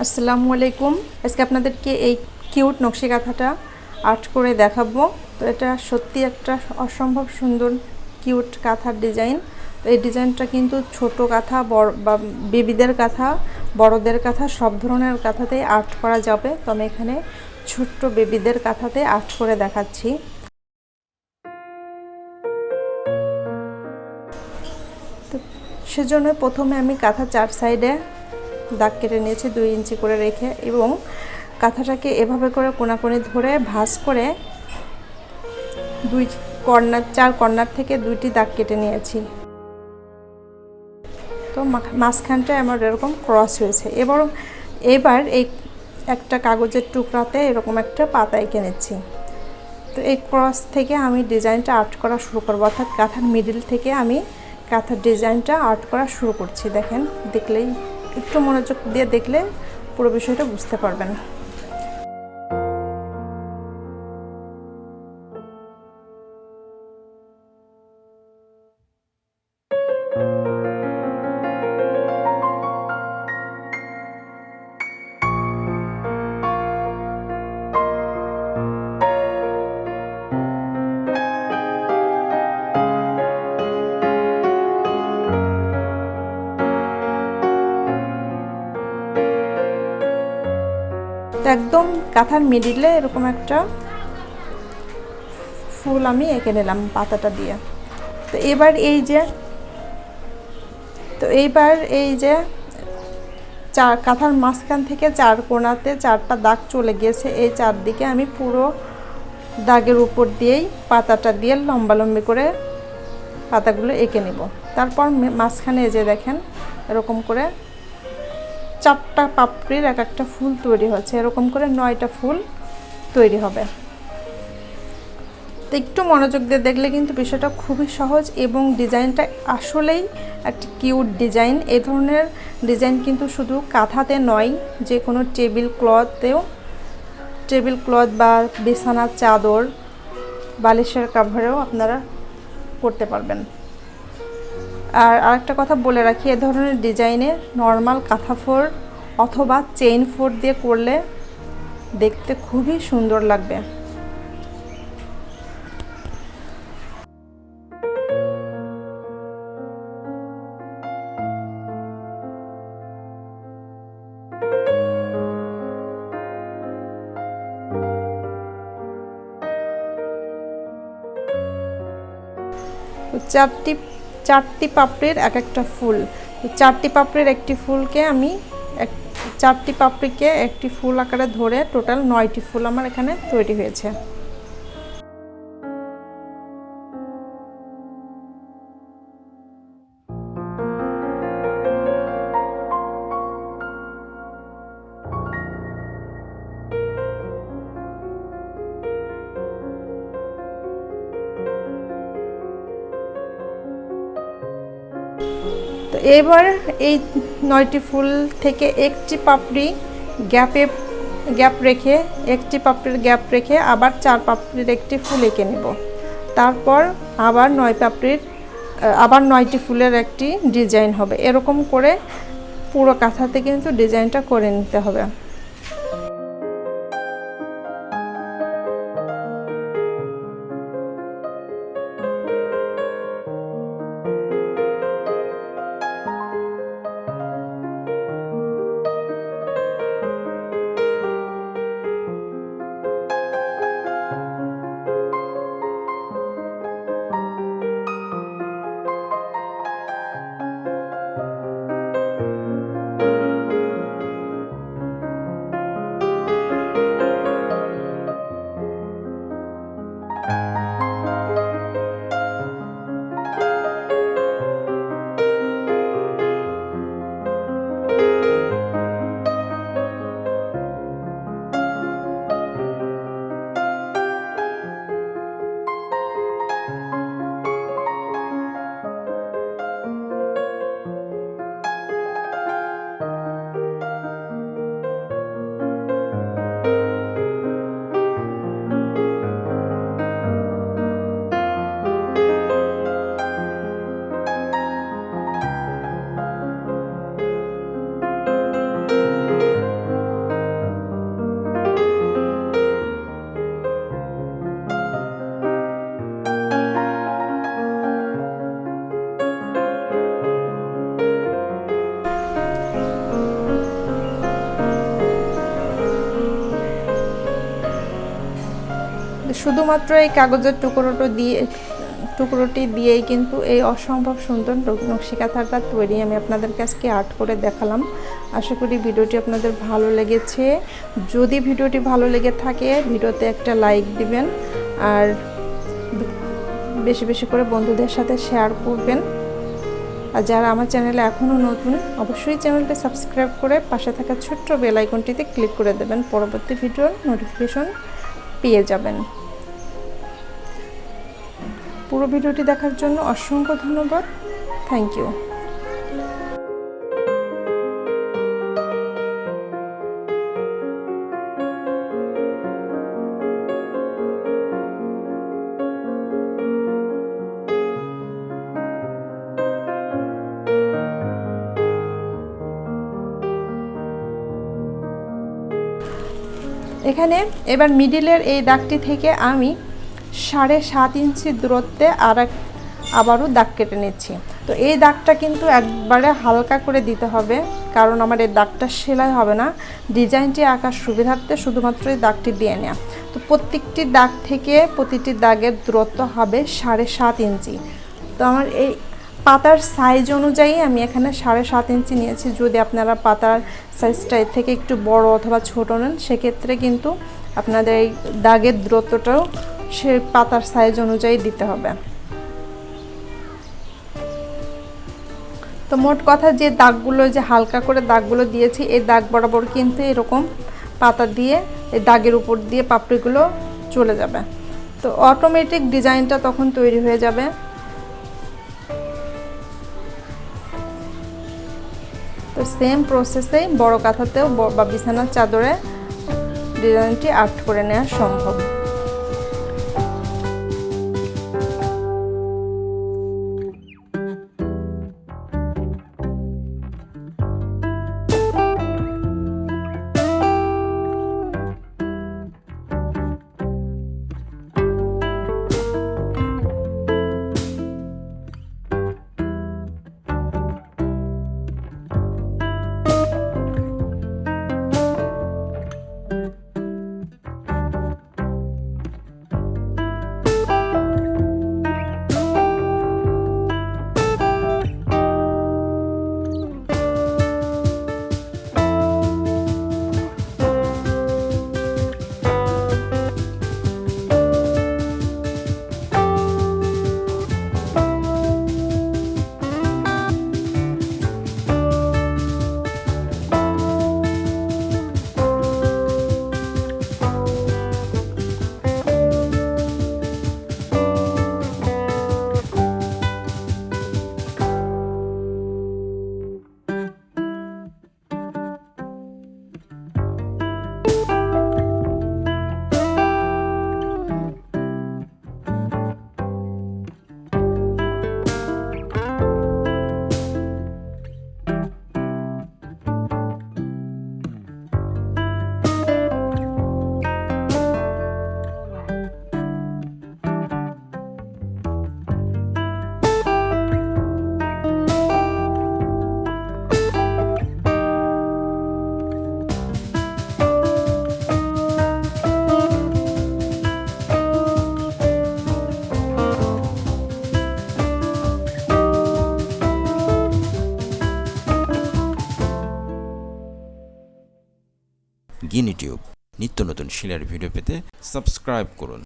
আসসালামু আলাইকুম। আজকে আপনাদেরকে এই কিউট নকশি কাঁথাটা আর্ট করে দেখাবো। তো এটা সত্যি একটা অসম্ভব সুন্দর কিউট কাঁথার ডিজাইন। তো এই ডিজাইনটা কিন্তু ছোট কাঁথা, বড় বা বেবিদের কাঁথা, বড়দের কাঁথা সব ধরনের কাঁথাতেই আর্ট করা যাবে। তো আমি এখানে ছোট্ট বেবিদের কাঁথাতে আর্ট করে দেখাচ্ছি। তো সেজন্য প্রথমে আমি কাঁথা 4 সাইডে দাগ কেটে নিয়েছি 2 ইঞ্চি করে রেখে, এবং কাঁথাটাকে এভাবে করে কোনাকুনি ধরে ভাঁজ করে 4 কর্নার থেকে 2টি দাগ কেটে নিয়েছি। তো মাঝখানটায় আমার এরকম ক্রস হয়েছে। এবার এই একটা কাগজের টুকরাতে এরকম একটা পাতা এঁকে নিচ্ছি। তো এই ক্রস থেকে আমি ডিজাইনটা আর্ট করা শুরু করবো, অর্থাৎ কাঁথার মিডিল থেকে আমি কাঁথার ডিজাইনটা আর্ট করা শুরু করছি। দেখেন, দেখলেই একটু মনোযোগ দিয়ে দেখলে পুরো বিষয়টা বুঝতে পারবেন। তো একদম কাঁথার মিডিলে এরকম একটা ফুল আমি এঁকে নিলাম পাতাটা দিয়ে। তো এইবার এই যে কাঁথার মাঝখান থেকে 4 কোণাতে 4টা দাগ চলে গিয়েছে। এই চারদিকে আমি পুরো দাগের উপর দিয়েই পাতাটা দিয়ে লম্বালম্বি করে পাতাগুলো এঁকে নেব। তারপর মাঝখানে এই যে দেখেন এরকম করে 4টা পাপড়ির এক একটা ফুল তৈরি হচ্ছে। এরকম করে 9টা ফুল তৈরি হবে। তো একটু মনোযোগ দিয়ে দেখলে কিন্তু বিষয়টা খুবই সহজ, এবং ডিজাইনটা আসলেই একটা কিউট ডিজাইন। এই ধরনের ডিজাইন কিন্তু শুধু কাঁথাতে নয়, যে কোনো টেবিল ক্লথ বা বিছানার চাদর, বালিশের কাভারেও আপনারা করতে পারবেন। আর আরেকটা কথা বলে রাখি, এ ধরনের ডিজাইনে নর্মাল কাঁথা ফোর অথবা চেইন ফোর দিয়ে করলে দেখতে খুবই সুন্দর লাগবে। চারটি পাপড়ির এক একটা ফুল। 4টি পাপড়ির একটি ফুলকে আমি 4টি পাপড়িকে একটি ফুল আকারে ধরে টোটাল 9টি ফুল আমার এখানে তৈরি হয়েছে। তো এবার এই 9টি ফুল থেকে একটি পাপড়ি গ্যাপ রেখে আবার 4 পাপড়ির একটি ফুল এঁকে নেব। তারপর আবার 9টি ফুলের একটি ডিজাইন হবে। এরকম করে পুরো কাঁথাতে কিন্তু ডিজাইনটা করে নিতে হবে। শুধুমাত্র এই কাগজের টুকরোটি দিয়েই কিন্তু এই অসম্ভব সুন্দর নকশি কাঁথাটা তৈরি আমি আপনাদেরকে আজকে আর্ট করে দেখালাম। আশা করি ভিডিওটি আপনাদের ভালো লেগেছে। যদি ভিডিওটি ভালো লেগে থাকে ভিডিওতে একটা লাইক দিবেন, আর বেশি বেশি করে বন্ধুদের সাথে শেয়ার করবেন। আর যারা আমার চ্যানেলে এখনও নতুন, অবশ্যই চ্যানেলটি সাবস্ক্রাইব করে পাশে থাকা ছোট্ট বেল আইকনটিতে ক্লিক করে দেবেন, পরবর্তী ভিডিওর নোটিফিকেশন পেয়ে যাবেন। পুরো ভিডিওটি দেখার জন্য অসংখ্য ধন্যবাদ। Thank you. এখানে এবার মিডিলের এই দাগটি থেকে আমি 7.5 ইঞ্চি দূরত্বে আবারও দাগ কেটে নিচ্ছি। তো এই দাগটা কিন্তু একবারে হালকা করে দিতে হবে, কারণ আমার এই দাগটা সেলাই হবে না, ডিজাইনটি আঁকার সুবিধার্থে শুধুমাত্র এই দাগটি দিয়ে নেওয়া। তো প্রত্যেকটি দাগ থেকে প্রতিটি দাগের দূরত্ব হবে 7.5 ইঞ্চি। তো আমার এই পাতার সাইজ অনুযায়ী আমি এখানে 7.5 ইঞ্চি নিয়েছি। যদি আপনারা পাতার সাইজটা এর থেকে একটু বড় অথবা ছোট নেন, সেক্ষেত্রে কিন্তু আপনাদের এই দাগের দূরত্বটাও সে পাতার সাইজ অনুযায়ী দিতে হবে। তো মোট কথা যে দাগগুলো, যে হালকা করে দাগগুলো দিয়েছি, এই দাগ বরাবর কিন্তু এরকম পাতা দিয়ে এই দাগের উপর দিয়ে পাপড়িগুলো চলে যাবে। তো অটোমেটিক ডিজাইনটা তখন তৈরি হয়ে যাবে। তো সেম প্রসেসেই বড় কাঁথাতেও বা বিছানার চাদরে ডিজাইনটি আর্ট করে নেওয়া সম্ভব। গিনি টিউব নিত্য নতুন সেলাইয়ের ভিডিও পেতে সাবস্ক্রাইব করুন।